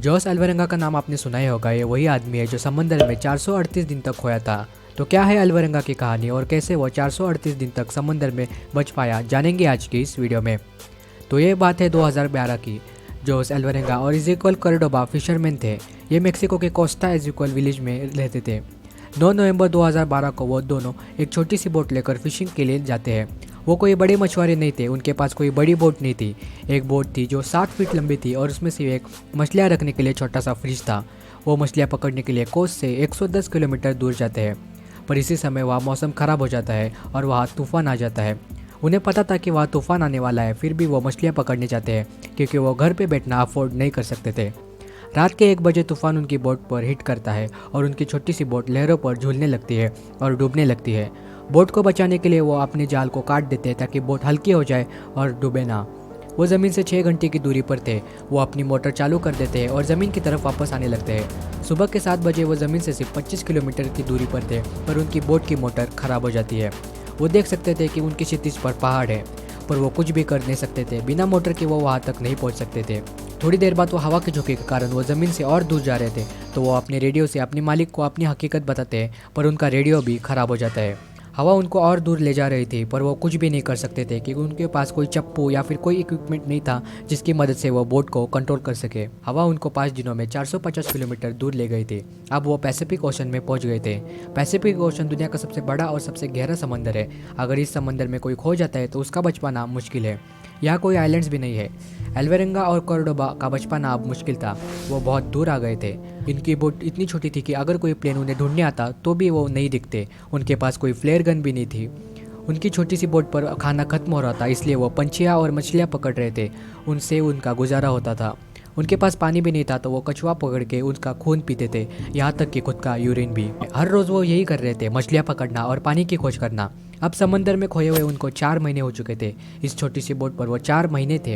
जोस अल्वारेंगा का नाम आपने सुना ही होगा। ये वही आदमी है जो समंदर में 438 दिन तक खोया था। तो क्या है अल्वारेंगा की कहानी और कैसे वो 438 दिन तक समंदर में बच पाया, जानेंगे आज की इस वीडियो में। तो ये बात है 2012 की। जोस अल्वारेंगा और इज़ेक्वेल कॉर्डोबा फिशरमैन थे। ये मेक्सिको के कोस्टा एज़ेक्वेल विलेज में रहते थे। 9 नवंबर 2012 को वो दोनों एक छोटी सी बोट लेकर फिशिंग के लिए जाते हैं। वो कोई बड़े मछुआरे नहीं थे, उनके पास कोई बड़ी बोट नहीं थी। एक बोट थी जो 60 फीट लंबी थी और उसमें से एक मछलियाँ रखने के लिए छोटा सा फ्रिज था। वो मछलियाँ पकड़ने के लिए कोस्ट से 110 किलोमीटर दूर जाते हैं। पर इसी समय वहाँ मौसम ख़राब हो जाता है और वहाँ तूफान आ जाता है। उन्हें पता था कि वहाँ तूफान आने वाला है, फिर भी वो मछलियाँ पकड़ने जाते हैं क्योंकि वो घर पे बैठना अफोर्ड नहीं कर सकते थे। रात के 1 बजे तूफान उनकी बोट पर हिट करता है और उनकी छोटी सी बोट लहरों पर झूलने लगती है और डूबने लगती है। बोट को बचाने के लिए वो अपने जाल को काट देते हैं ताकि बोट हल्की हो जाए और डूबे ना। वो ज़मीन से 6 घंटे की दूरी पर थे। वो अपनी मोटर चालू कर देते हैं और ज़मीन की तरफ वापस आने लगते हैं। सुबह के 7 बजे वो ज़मीन से सिर्फ 25 किलोमीटर की दूरी पर थे, पर उनकी बोट की मोटर ख़राब हो जाती है। वो देख सकते थे कि उनकी क्षितिज पर पहाड़ है, पर वो कुछ भी कर नहीं सकते थे। बिना मोटर के वो वहाँ तक नहीं पहुँच सकते थे। थोड़ी देर बाद वो हवा के झोंके के कारण वो ज़मीन से और दूर जा रहे थे, तो वो अपने रेडियो से अपने मालिक को अपनी हकीकत बताते हैं, पर उनका रेडियो भी ख़राब हो जाता है। हवा उनको और दूर ले जा रही थी, पर वो कुछ भी नहीं कर सकते थे क्योंकि उनके पास कोई चप्पू या फिर कोई इक्विपमेंट नहीं था जिसकी मदद से वो बोट को कंट्रोल कर सके। हवा उनको 5 दिनों में 450 किलोमीटर दूर ले गई थी। अब वो पैसिफिक ओशन में पहुंच गए थे। पैसिफिक ओशन दुनिया का सबसे बड़ा और सबसे गहरा समंदर है। अगर इस समंदर में कोई खो जाता है तो उसका बच पाना मुश्किल है। यहाँ कोई आइलैंड्स भी नहीं है। अल्वारेंगा और कॉर्डोबा का बच पाना अब मुश्किल था। वो बहुत दूर आ गए थे। इनकी बोट इतनी छोटी थी कि अगर कोई प्लेन उन्हें ढूंढने आता तो भी वो नहीं दिखते। उनके पास कोई फ्लेयर गन भी नहीं थी। उनकी छोटी सी बोट पर खाना खत्म हो रहा था, इसलिए वो पंछियाँ और मछलियाँ पकड़ रहे थे। उनसे उनका गुजारा होता था। उनके पास पानी भी नहीं था, तो वो कछुआ पकड़ के उसका खून पीते थे, यहाँ तक कि खुद का यूरिन भी। हर रोज़ वो यही कर रहे थे, मछलियाँ पकड़ना और पानी की खोज करना। अब समंदर में खोए हुए उनको 4 महीने हो चुके थे। इस छोटी सी बोट पर वो 4 महीने थे।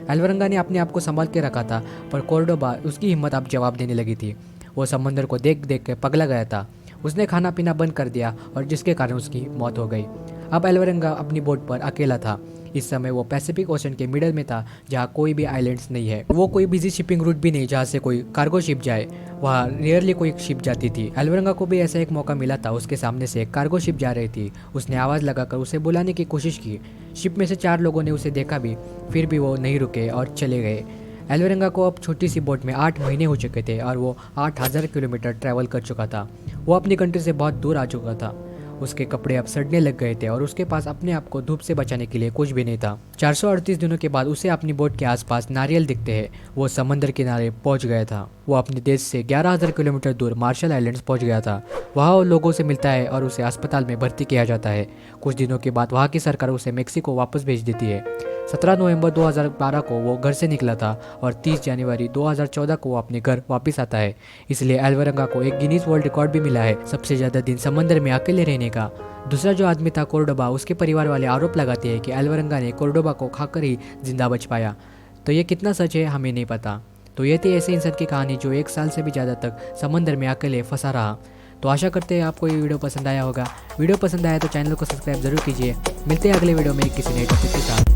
अल्वारेंगा ने अपने आप को संभाल के रखा था, पर कॉर्डोबा उसकी हिम्मत अब जवाब देने लगी थी। वो समंदर को देख देख के पगला गया था। उसने खाना पीना बंद कर दिया और जिसके कारण उसकी मौत हो गई। अब अल्वारेंगा अपनी बोट पर अकेला था। इस समय वो पैसिफिक ओशन के मिडल में था, जहाँ कोई भी आइलैंड्स नहीं है। वो कोई बिजी शिपिंग रूट भी नहीं जहाँ से कोई कार्गो शिप जाए। वहाँ रेयरली कोई शिप जाती थी। अल्वारेंगा को भी ऐसा एक मौका मिला था। उसके सामने से एक कार्गो शिप जा रही थी। उसने आवाज़ लगाकर उसे बुलाने की कोशिश की। शिप में से 4 लोगों ने उसे देखा भी, फिर भी वो नहीं रुके और चले गए। अल्वारेंगा को अब छोटी सी बोट में 8 महीने हो चुके थे और वो 8000 किलोमीटर ट्रैवल कर चुका था। वो अपनी कंट्री से बहुत दूर आ चुका था। उसके कपड़े अब सड़ने लग गए थे और उसके पास अपने आप को धूप से बचाने के लिए कुछ भी नहीं था। 438 दिनों के बाद उसे अपनी बोट के आसपास नारियल दिखते हैं। वो समंदर किनारे पहुंच गया था। वो अपने देश से 11000 किलोमीटर दूर मार्शल आइलैंड्स पहुंच गया था। वहाँ वो लोगों से मिलता है और उसे अस्पताल में भर्ती किया जाता है। कुछ दिनों के बाद वहाँ की सरकार उसे मेक्सिको वापस भेज देती है। 17 नवंबर 2012 को वो घर से निकला था और 30 जनवरी 2014 को वो अपने घर वापस आता है। इसलिए अल्वारेंगा को एक गिनीज वर्ल्ड रिकॉर्ड भी मिला है सबसे ज़्यादा दिन समंदर में अकेले रहने का। दूसरा जो आदमी था कॉर्डोबा, उसके परिवार वाले आरोप लगाते हैं कि अल्वारेंगा ने कॉर्डोबा को खाकर ही जिंदा बच पाया। तो ये कितना सच है हमें नहीं पता। तो ये थी ऐसे इंसान की कहानी जो 1 साल से भी ज़्यादा तक समंदर में अकेले फंसा रहा। तो आशा करते हैं आपको ये वीडियो पसंद आया होगा। वीडियो पसंद आया तो चैनल को सब्सक्राइब जरूर कीजिए। मिलते हैं अगले वीडियो में किसी नए टॉपिक के साथ।